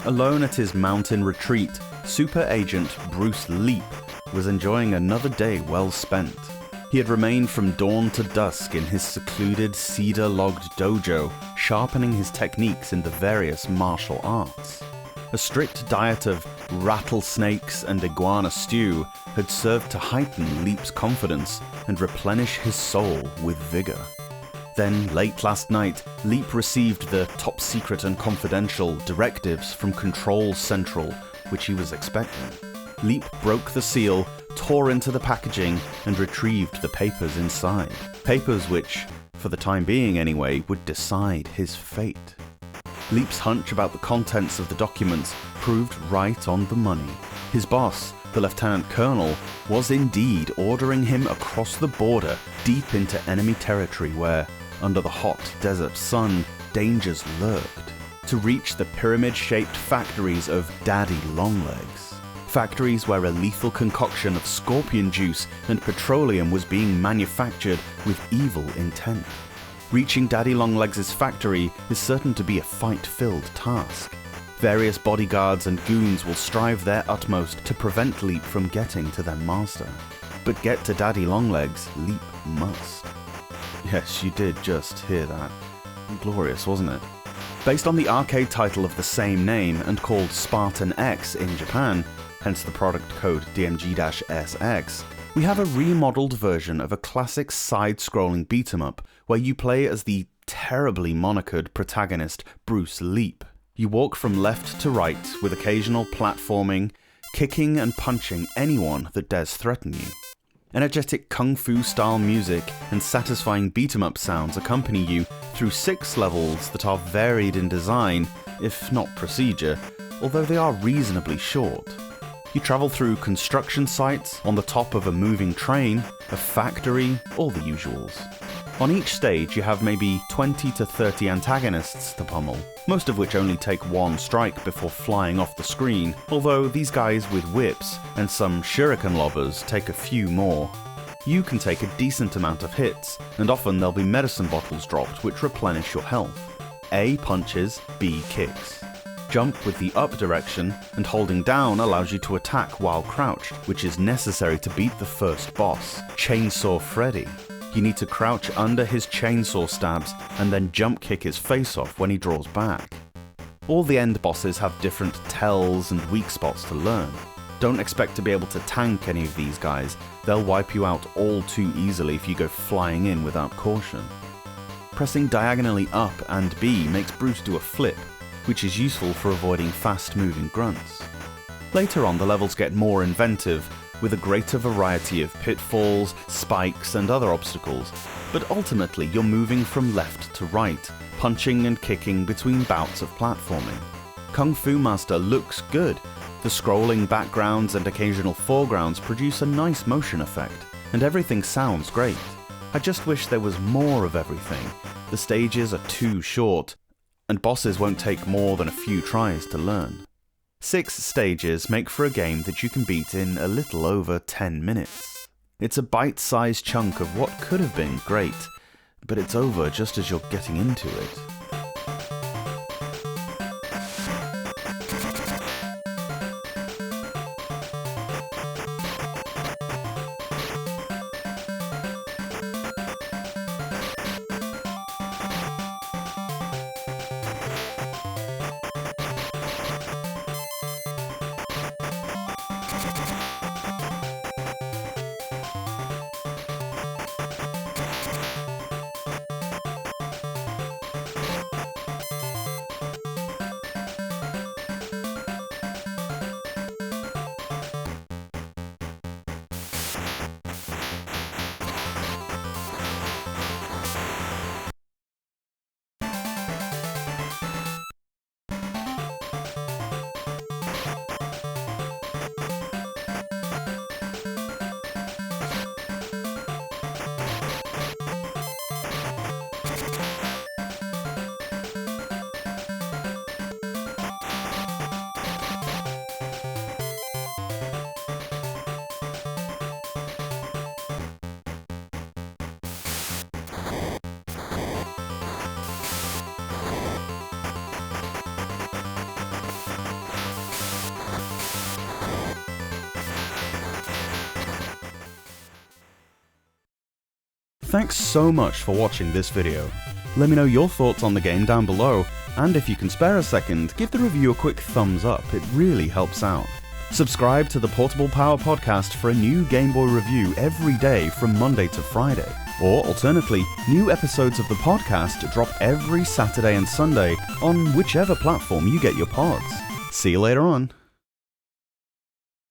Alone at his mountain retreat, Super Agent Bruce Leap was enjoying another day well spent. He had remained from dawn to dusk in his secluded cedar-logged dojo, sharpening his techniques in the various martial arts. A strict diet of rattlesnakes and iguana stew had served to heighten Leap's confidence and replenish his soul with vigor. Then, late last night, Leap received the top-secret and confidential directives from Control Central, which he was expecting. Leap broke the seal, tore into the packaging, and retrieved the papers inside. Papers which, for the time being anyway, would decide his fate. Leap's hunch about the contents of the documents proved right on the money. His boss, the Lieutenant Colonel, was indeed ordering him across the border, deep into enemy territory where, under the hot desert sun, dangers lurked, to reach the pyramid-shaped factories of Daddy Longlegs. Factories where a lethal concoction of scorpion juice and petroleum was being manufactured with evil intent. Reaching Daddy Longlegs' factory is certain to be a fight-filled task. Various bodyguards and goons will strive their utmost to prevent Leap from getting to their master. But get to Daddy Longlegs, Leap must. Yes, you did just hear that. Glorious, wasn't it? Based on the arcade title of the same name and called Spartan X in Japan, hence the product code DMG-SX, we have a remodeled version of a classic side-scrolling beat-em-up where you play as the terribly monikered protagonist Bruce Leap. You walk from left to right with occasional platforming, kicking and punching anyone that dares threaten you. Energetic kung fu style music and satisfying beat-em-up sounds accompany you through 6 levels that are varied in design, if not procedure, although they are reasonably short. You travel through construction sites, on the top of a moving train, a factory, all the usuals. On each stage you have maybe 20 to 30 antagonists to pummel, most of which only take one strike before flying off the screen, although these guys with whips and some shuriken lobbers take a few more. You can take a decent amount of hits, and often there'll be medicine bottles dropped which replenish your health. A punches, B kicks. Jump with the up direction, and holding down allows you to attack while crouched, which is necessary to beat the first boss, Chainsaw Freddy. You need to crouch under his chainsaw stabs and then jump kick his face off when he draws back. All the end bosses have different tells and weak spots to learn. Don't expect to be able to tank any of these guys, they'll wipe you out all too easily if you go flying in without caution. Pressing diagonally up and B makes Bruce do a flip, which is useful for avoiding fast-moving grunts. Later on the levels get more inventive, with a greater variety of pitfalls, spikes and other obstacles, but ultimately you're moving from left to right, punching and kicking between bouts of platforming. Kung Fu Master looks good. The scrolling backgrounds and occasional foregrounds produce a nice motion effect, and everything sounds great. I just wish there was more of everything. The stages are too short, and bosses won't take more than a few tries to learn. 6 stages make for a game that you can beat in a little over 10 minutes. It's a bite-sized chunk of what could have been great, but it's over just as you're getting into it. Thanks so much for watching this video. Let me know your thoughts on the game down below, and if you can spare a second, give the review a quick thumbs up, it really helps out. Subscribe to the Portable Power podcast for a new Game Boy review every day from Monday to Friday. Or alternately, new episodes of the podcast drop every Saturday and Sunday on whichever platform you get your pods. See you later on.